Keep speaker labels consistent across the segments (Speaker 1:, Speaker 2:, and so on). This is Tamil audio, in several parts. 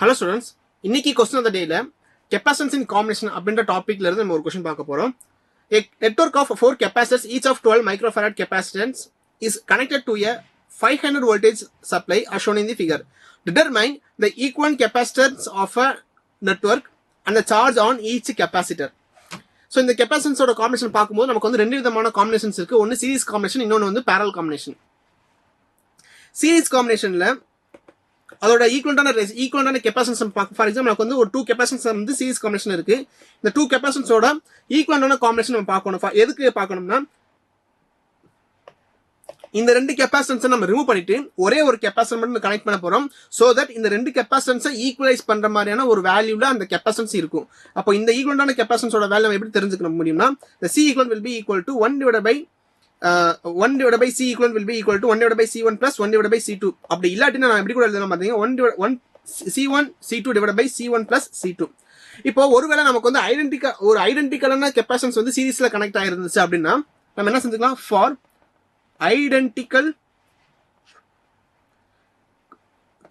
Speaker 1: Hello students, இன்னைக்கு question of the day capacitance in combination அப்படின்ற டாபிக்ல இருந்து நம்ம ஒரு क्वेश्चन பார்க்க போறோம். A network of 4 capacitors each of 12 microfarad capacitance is connected to a 500 voltage supply as shown in the figure. Determine the equivalent capacitance of a network and the charge on each capacitor. So இந்த capacitance ஓட combination பார்க்கும்போது நமக்கு வந்து ரெண்டு விதமான combinations இருக்கு. ஒன்னு series combination, இன்னொன்னு வந்து parallel combination. Series combinationல அதோட ஈக்குவலண்டான கெபாசிட்டன்ஸ் ஃபார் எக்ஸாம்பிள் நமக்கு வந்து ஒரு 2 கெபாசிட்டன்ஸ் வந்து சீரிஸ் காம்பினேஷன் இருக்கு. இந்த 2 கெபாசிட்டன்ஸோட ஈக்குவலண்டான காம்பினேஷன் நம்ம பார்க்கணும். எதுக்கு பார்க்கணும்னா இந்த ரெண்டு கெபாசிட்டன்ஸை நம்ம ரிமூவ் பண்ணிட்டு ஒரே ஒரு கெபாசிட்டன்ஸ் மட்டும் கனெக்ட் பண்ண போறோம். சோ தட் இந்த ரெண்டு கெபாசிட்டன்ஸை ஈக்குவலைஸ் பண்ற மாதிரியான ஒரு வேல்யூல அந்த கெபாசிட்டன்ஸ் இருக்கும். அப்போ இந்த ஈக்குவலண்டான கெபாசிட்டன்ஸோட வேல்யூ நம்ம எப்படி தெரிஞ்சுக்க முடியும்னா the C equivalent will be equal to 1 divided by C equivalent will be equal to 1 divided by C1 plus 1 divided by C2. அப்படி இல்லாட்டினா நான் எப்படி கூட எழுதலாம் பாத்தீங்க, 1 C1 C2 divided by C1 plus C2. இப்போ ஒருவேளை நமக்கு வந்து ஐடென்டிக்கலான கெபாசிட்டன்ஸ் வந்து சீரிஸ்ல கனெக்ட் ஆயிருந்துச்சு அப்படின்னா நம்ம என்ன செஞ்சுக்கலாம், for identical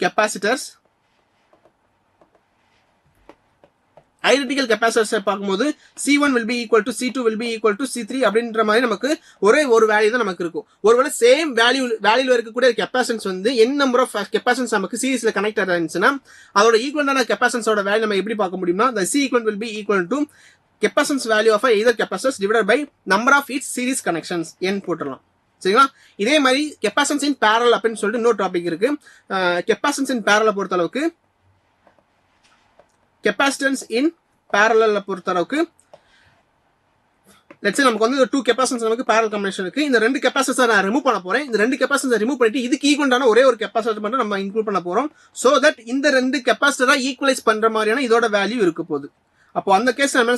Speaker 1: capacitors identical capacitors பார்க்கும்போது C1 will be equal to C2 will be equal to C3 அப்படின்ற மாதிரி நமக்கு ஒரே ஒரு வேல்யூ தான் நமக்கு இருக்கும். ஒருவேளை சேம் வேல்யூல இருக்கக்கூடிய கெபாசிட்டன்ஸ் வந்து n நம்பர் ஆஃப் கெபாசிட்டன்ஸ் நமக்கு சீரிஸ்ல கனெக்ட் ஆயிருந்துச்சுன்னா அதோட ஈக்குவலான கெபாசிட்டன்ஸோட வேல்யூ நம்ம எப்படி பார்க்க முடியும்னா the C equivalent will be equal to capacitance value of either capacitors divided by number of each series connections n போட்டுடலாம். சரிங்களா? இதே மாதிரி கெபாசிட்டன்ஸ் இன் parallel அப்படின்னு சொல்லிட்டு இன்னொரு டாபிக் இருக்கு. கெபாசிட்டன்ஸ் இன் parallel பொறுத்த அளவுக்கு கெபாசிட்டன்ஸ் இன் பேரலல்ல பொறுத்தளவுக்கு லெட்ஸ் சே நமக்கு வந்து 2 கெபாசிட்டன்ஸ் நமக்கு பேரலல் காம்பினேஷன் இருக்கு. இந்த ரெண்டு கெபாசிட்டன்ஸ் நான் ரிமூவ் பண்ண போறேன். இந்த ரெண்டு கெபாசிட்டன்ஸ் ரிமூவ் பண்ணிட்டு இதுக்கு ஈக்குவலான ஒரே ஒரு கெபாசிட்டர் மட்டும் நம்ம இன்க்ளூட் பண்ண போறோம். சோ தட் இந்த ரெண்டு கெபாசிட்டரா ஈக்குவலைஸ் பண்ற மாதிரியான இதோட வேல்யூ இருக்க போகுது. அப்போ அந்த கேஸ் நம்ம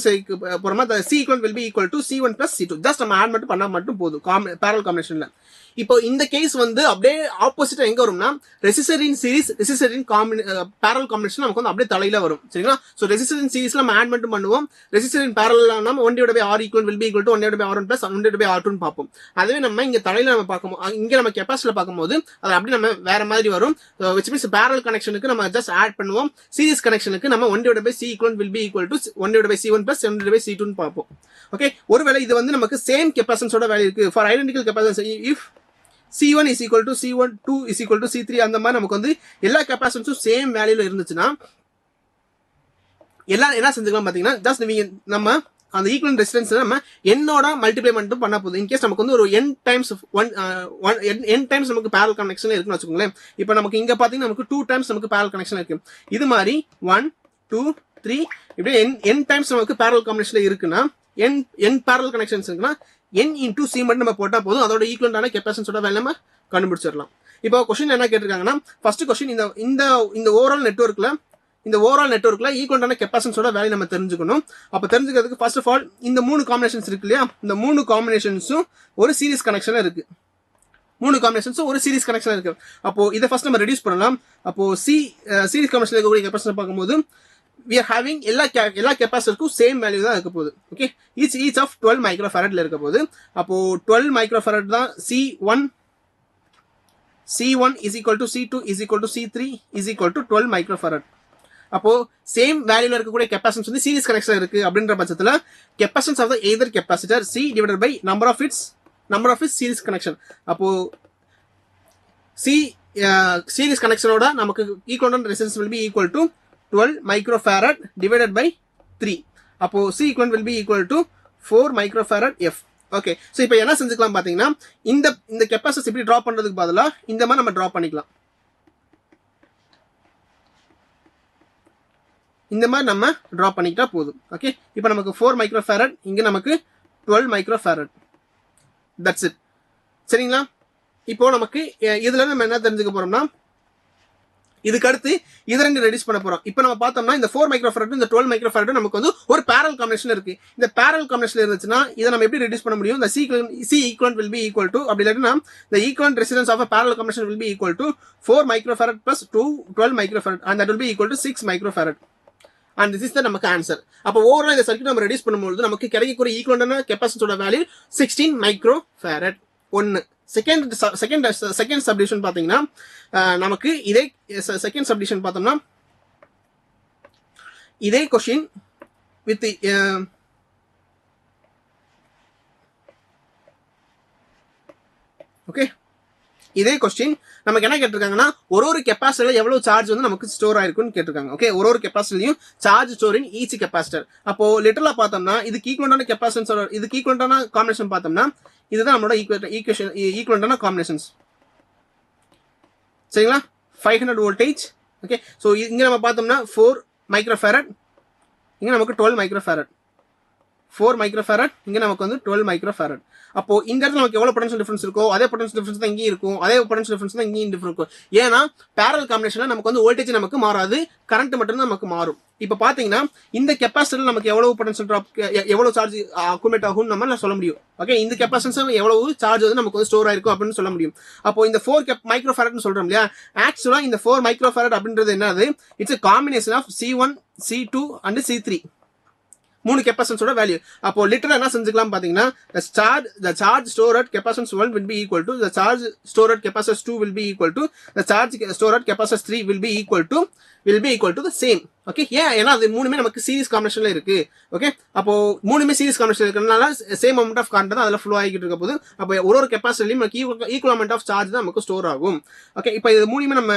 Speaker 1: போறோமா, C equivalent will be equal to C1 plus C2. Just நம்ம ஆட் மட்டும் பண்ணா மட்டும் போதும் பேரலல் காம்பினேஷன்ல. இப்போ இந்த கேஸ் வந்து அப்படியே ஆப்போசிட்டா எங்க வரும்னா resistor in series resistor in parallel combination நமக்கு வந்து அப்படியே தலையில வரும். சரிங்களா? சோ ரெசிஸ்டர் இன் சீரிஸ்ல நம்ம ஆட் மட்டும் பண்ணுவோம். ரெசிஸ்டர் இன் பேரலல் நம்ம 1 divided by R equal will be equal to 1 divided by R1 plus 1 divided by R2 னு பாப்போம். அதுவே நம்ம இங்க தலையில நம்ம பார்க்கும்போது இங்க நம்ம கெபாசிட்டர்ல பார்க்கும்போது அது அப்படியே நம்ம வேற மாதிரி வரும். which means பேரலல் கனெக்ஷனுக்கு நம்ம ஜஸ்ட் ஆட் பண்ணுவோம். சீரிஸ் கனெக்ஷனுக்கு நம்ம 1 divided by C equivalent will be equal to 1 divided by C1 plus 1 divided by C2 னு பாப்போம். ஓகே, ஒருவேளை இது வந்து நமக்கு சேம் கெபாசிட்டன்ஸோட வேல்யூ இருக்கு. For identical capacitance if C1 is equal to C1, 2 is equal to C3 அந்த மாதிரி நமக்கு வந்து எல்லா கெபாசிட்டன்ஸும் சேம் வேல்யூல இருந்துச்சுன்னா எல்லாம் என்ன செஞ்சுக்கலாம் பாத்தீங்கன்னா ஜஸ்ட் நம்ம அந்த ஈக்குவலன்ட் ரெசிஸ்டன்ஸ் நம்ம என்னோட மல்டிப்ளை மட்டும் பண்ணா போதும். இன்கேஸ் நமக்கு வந்து ஒரு n டைம்ஸ் நமக்கு பேரலல் கனெக்ஷன் இருக்குன்னு வச்சுக்கோங்களேன். இப்போ நமக்கு இங்க பாத்தீங்கன்னா நமக்கு 2 டைம்ஸ் நமக்கு பேரலல் கனெக்ஷன் இருக்கு. இது மாதிரி 1 2 3 இப்படி n டைம்ஸ் நமக்கு பேரலல் காம்பினேஷன்ல இருக்குன்னா n பேரலல் கனெக்ஷன்ஸ் இருக்குன்னா n into C மட்டும் நம்ம போட்டா போதும். அதோட ஈக்குவலண்டான கெபாசிட்டன்ஸோட வேல்யூ நம்ம கண்டுபிடிச்சிடலாம். இப்போ क्वेश्चन என்ன கேட்டிருக்காங்கன்னா, ஃபர்ஸ்ட் क्वेश्चन இந்த ஓவரால் நெட்வொர்க்ல ஈக்குவலண்டான கெபாசிட்டன்ஸோட வேல்யூ நம்ம தெரிஞ்சுக்கணும். அப்ப தெரிஞ்சுக்கிறதுக்கு ஃபர்ஸ்ட் ஆஃப் ஆல் இந்த 3 காம்பினேஷன்ஸ் இருக்கு இல்லையா, இந்த 3 காம்பினேஷன்ஸும் ஒரு சீரிஸ் கனெக்ஷன்ல இருக்கு. 3 காம்பினேஷன்ஸும் ஒரு சீரிஸ் கனெக்ஷன்ல இருக்கு. அப்போ இதை ஃபர்ஸ்ட் நம்ம ரெடியூஸ் பண்ணலாம். அப்போ சீரிஸ் காம்பினேஷன்ல இருக்கக்கூடிய கெபாசிட்டன்ஸ் பார்க்கும்போது we are having எல்லா கெபாசிட்டருக்கும் சேம் வேல்யூ தான் இருக்க போகுது. ஓகே, each of 12 மைக்ரோஃபாரட்ல இருக்க போகுது. அப்போ 12 மைக்ரோஃபாரட் தான் C1 is equal to C2 is equal to C3 is equal to 12 microfarad. அப்போ சேம் வேல்யூல இருக்கக்கூடிய கெபாசிட்டன்ஸ் வந்து சீரிஸ் கனெக்ஷன் இருக்கு அப்படின்ற பட்சத்துல capacitance of the either capacitor C divided by number of its series connection. அப்போ சீரிஸ் கனெக்ஷனோட நமக்கு equivalent resistance will be equal to 12 microfarad divided by 3. அப்போ C equivalent will be equal to 4 microfarad F. Okay, so இப்போ என்ன செஞ்சுக்கலாம் பாத்தீங்கன்னா இந்த கெபாசிட்டன்ஸ் இப்படி டிரா பண்றதுக்கு பதிலா இந்த மாதிரி நம்ம டிரா பண்ணிக்கலாம். இந்த மாதிரி நம்ம டிரா பண்ணிக்கிட்டா போதும். ஓகே, இப்போ நமக்கு 4 மைக்ரோஃபாரட், இங்க நமக்கு 12 மைக்ரோஃபாரட். That's it. சரிங்களா? இப்போ நமக்கு இதுல நம்ம என்ன தெரிஞ்சுக்க போறோம்னா இதுக்கு அடுத்து இது ரெண்டு ரெடியூஸ் பண்ண போறோம். இப்போ நம்ம பார்த்தோம்னா இந்த 4 மைக்ரோஃபாரட் இந்த 12 மைக்ரோஃபாரட் நமக்கு வந்து ஒரு பேரலல் காம்பினேஷன் இருக்கு. இந்த பேரலல் காம்பினேஷன் இருந்துச்சுன்னா இதை நம்ம எப்படி ரெடியூஸ் பண்ண முடியும்? இந்த C equivalent will be equal to அப்படி இல்லைன்னா the equivalent resistance of a parallel combination will be equal to 4 microfarad plus 12 microfarad and that will be equal to 6 microfarad. And this is the நமக்கு ஆன்சர். அப்போ ஓவரால் இந்த சர்க்யூட் நம்ம ரெடியூஸ் பண்ணும்போது நமக்கு கிடைக்கக்கூடிய ஈக்குவலண்டான கெபாசிட்டன்ஸோட வேல்யூ 16 மைக்ரோஃபாரட். 1 செகண்ட் சப்டிவிஷன் பாத்தீங்கன்னா நமக்கு இதே செகண்ட் சப்டிவிஷன் பார்த்தோம்னா இதே கொஸ்டின் வித் ஓகே, இதே கொஸ்டின் நமக்கு என்ன கேட்டிருக்காங்கன்னா ஒரு கெப்பாசிட்டர்ல எவ்வளவு சார்ஜ் வந்து நமக்கு ஸ்டோர் ஆயிருக்குன்னு கேட்டிருக்காங்க. ஓகே, ஒரு கெப்பாசிட்டர்லயும் charge store in each capacitor. அப்போ லிட்டரலா பார்த்தோம்னா இதுக்கு ஈக்குவலண்டான கெப்பாசிட்டன்ஸோட இதுக்கு ஈக்குவலண்டான காம்பினேஷன் பார்த்தோம்னா இதுதான் நம்மளோட ஈக்குவலண்டான காம்பினேஷன்ஸ். சரிங்களா, 500 வோல்டேஜ். ஓகே, ஸோ இங்க நம்ம பார்த்தோம்னா 4 மைக்ரோஃபாரட், இங்க நமக்கு 12 மைக்ரோஃபாரட், 4 மைக்ரோஃபாரட், இங்க நமக்கு வந்து 12 மைக்ரோஃபாரட். அப்போ இந்த இடத்துல நமக்கு எவ்வளவு பொட்டன்ஷியல் டிஃபரன்ஸ் இருக்கோ அதே பொட்டன்ஷியல் டிஃபரன்ஸ் தான் இங்கேயும் இருக்கும், அதே பொட்டன்ஷியல் டிஃபரன்ஸ் தான் இங்கேயும் டிஃபரன்ஸ் இருக்கும். ஏன்னா பேரல் காம்பினேஷன்ல நமக்கு வந்து வோல்டேஜ் நமக்கு மாறாது, கரண்ட் மட்டும் தான் நமக்கு மாறும். இப்போ பாத்தீங்கன்னா இந்த கெப்பாசிட்டர்ல நமக்கு எவ்வளவு பொட்டன்ஷியல் டிராப், எவ்வளவு சார்ஜ் அக்குமுலேட் ஆகும்னு நம்ம சொல்ல முடியும். ஓகே, இந்த கெப்பாசிட்டன்ஸ் எவ்வளவு சார்ஜ் வந்து நமக்கு வந்து ஸ்டோர் ஆயிருக்கும் அப்படின்னு சொல்ல முடியும். அப்போ இந்த 4 மைக்ரோஃபாரட்னு சொல்றோம் இல்லையா, ஆக்சுவலா இந்த 4 மைக்ரோஃபாரட் அப்படின்றது என்னது, it's a combination of C1, C2 and C3. 3 கெப்பாசிட்டன்ஸோட வேல்யூ. அப்போ லிட்டரலா என்ன செஞ்சுக்கலாம் பாத்தீங்கன்னா the charge stored at capacitance 1 will be equal to the charge stored at capacitance 2 will be equal to the charge stored at capacitance 3 will be equal to the same. Okay, ஏன்னா அது மூணுமே நமக்கு சீரிஸ் காம்பினேஷன்ல இருக்கு. ஓகே, அப்போ மூணுமே சீரிஸ் காம்பினேஷன் இருக்கிறதுனால சேம் அமௌண்ட் ஆஃப் கரண்ட் தான் அதுல ஃப்ளோ ஆகிட்டு இருக்க போது. அப்போ ஒரு கெப்பாசிட்டிலையும் நமக்கு ஈக்குவல் அமௌண்ட் ஆஃப் சார்ஜ் தான் நமக்கு ஸ்டோர் ஆகும். ஓகே, இப்போ இது மூணுமே நம்ம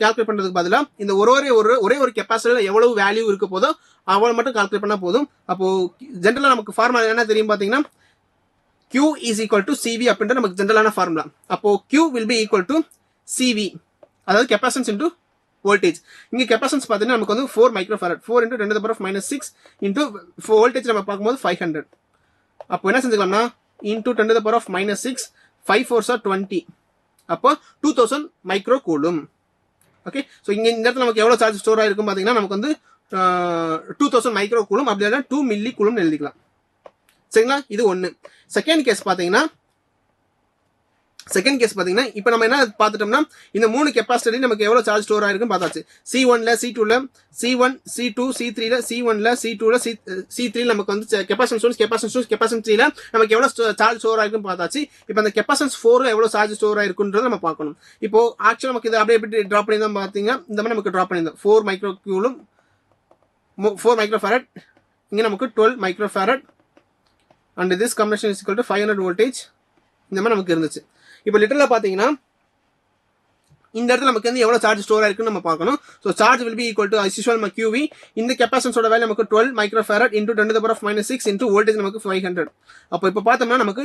Speaker 1: கால்குலேட் பண்றதுக்கு பதிலா இந்த ஒரே ஒரு கெப்பாசிட்டில எவ்வளவு வேல்யூ இருக்க போதோ அவ்வளவு மட்டும் கால்குலேட் பண்ணா போதும். அப்போ ஜென்ரலா நமக்கு ஃபார்முலா என்ன தெரியும் பாத்தீங்கன்னா Q is equal to CV அப்படின்ற நமக்கு ஜென்ரலான ஃபார்முலா. அப்போ Q will be equal to CV, அதாவது கெப்பாசிட்டன்ஸ் இன்டு வோல்டேஜ். இங்க கெப்பாசிட்டன்ஸ் பாத்தீங்கன்னா நமக்கு வந்து 4 microfarad, 4 into 10 to the power of -6 into voltage நம்ம பார்க்கும்போது 500. அப்போ என்ன செஞ்சுக்கலாம்னா into 10 to the power of -6, 5 4s are 20, அப்போ 2000 மைக்ரோ கூலும். ஓகே, ஸோ இங்க இந்த இடத்துல நமக்கு எவ்வளவு சார்ஜ் ஸ்டோர் ஆயிருக்கும் பாத்தீங்கன்னா நமக்கு வந்து 2000 மைக்ரோ கூலும், அப்படி இல்லைன்னா 2 மில்லி கூலும் எழுதிக்கலாம். சரிங்களா, இது ஒன்னு. செகண்ட் கேஸ் பாத்தீங்கன்னா இப்போ நம்ம என்ன பார்த்துட்டோம்னா இந்த 3 கெப்பாசிட்டர்ல நமக்கு எவ்வளவு சார்ஜ் ஸ்டோர் ஆயிருக்குன்னு பார்த்தாச்சு. C1ல, C2ல, C1, C2, C3ல, C1ல, C2ல, C3ல நமக்கு வந்து கெப்பாசிட்டன்ஸ் 1, கெப்பாசிட்டன்ஸ் 2, கெப்பாசிட்டன்ஸ் 3ல நமக்கு எவ்வளவு சார்ஜ் ஸ்டோர் ஆயிருக்குன்னு பார்த்தாச்சு. இப்போ அந்த கெப்பாசிட்டன்ஸ் 4ல எவ்வளவு சார்ஜ் ஸ்டோர் ஆயிருக்குன்றத நம்ம பார்க்கணும். இப்போ ஆக்சுவலா நமக்கு இது அப்படியே எப்படி டிராப் பண்ணி தான் பாத்தீங்கன்னா இந்த மாதிரி நமக்கு டிராப் பண்ணியிருந்தோம். 4 மைக்ரோ கூலும், 4 மைக்ரோஃபாரட், இங்க நமக்கு 12 microfarad and this combination is equal to 500 voltage. இந்த மாதிரி நமக்கு இருந்துச்சு. இப்போ லிட்டரலா பாத்தீங்கன்னா இந்த இடத்துல நமக்கு வந்து எவ்வளவு சார்ஜ் ஸ்டோர் ஆயிருக்குன்னு நம்ம பார்க்கணும். So charge will be equal to as usual QV. இந்த கெப்பாசிட்டன்ஸோட வேல்யூ நமக்கு 12 microfarad into 10 to the power of -6 into voltage நமக்கு 500. அப்போ இப்போ பார்த்தோம்னா நமக்கு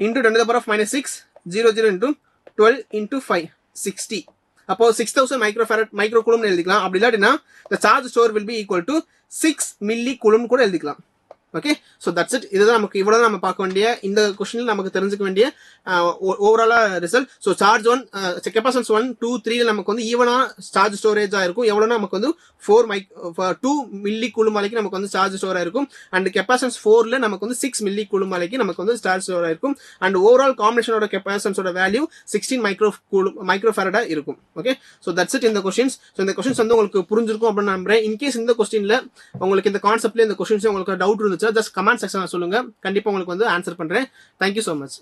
Speaker 1: into 10 to the power of -6 00 into 12 into 5 60. அப்போ 6000 மைக்ரோஃபாரட் மைக்ரோ கூலும் எழுதிக்கலாம். அப்படி இல்லாட்டினா the charge store will be equal to 6 milli coulomb கூட எழுதிக்கலாம். Okay, so that's it. இதுதான் நமக்கு இவ்வளவு நம்ம பார்க்க வேண்டிய இந்த கொஸ்டின்ல நமக்கு தெரிஞ்சுக்க வேண்டிய ஓவராலா ரிசல்ட். ஸோ சார்ஜ் 1 கெப்பாசிட்டன்ஸ் 1 2 3 நமக்கு வந்து ஈவனா சார்ஜ் ஸ்டோரேஜ் ஆயிருக்கும். எவ்வளவுனா நமக்கு வந்து 2 மில்லி கூலும் வரைக்கும் நமக்கு வந்து சார்ஜ் ஸ்டோர் ஆயிருக்கும். அண்ட் கெப்பாசிட்டன்ஸ் 4ல நமக்கு வந்து 6 மில்லி கூலும் வரைக்கும் நமக்கு வந்து சார்ஜ் ஸ்டோர் ஆயிருக்கும். அண்ட் ஓவரால் காம்பினேஷனோட கெப்பாசிட்டன்ஸோட வேல்யூ 16 மைக்ரோஃபாரடா இருக்கும். ஓகே, ஸோ தட்ஸ் இட் இந்த கொஸ்டின்ஸ். ஸோ இந்த கொஸ்டின்ஸ் வந்து உங்களுக்கு புரிஞ்சிருக்கும் அப்படின்னு நம்புறேன். இன்கேஸ் இந்த கொஸ்டின்ல உங்களுக்கு இந்த கான்செப்ட்ல இந்த கொஸ்டின்ஸ் உங்களுக்கு டவுட் இருந்துச்சு, ஜஸ்ட் கமெண்ட் செக்ஷன்ல சொல்லுங்க. கண்டிப்பா உங்களுக்கு வந்து ஆன்சர் பண்றேன். Thank you so much.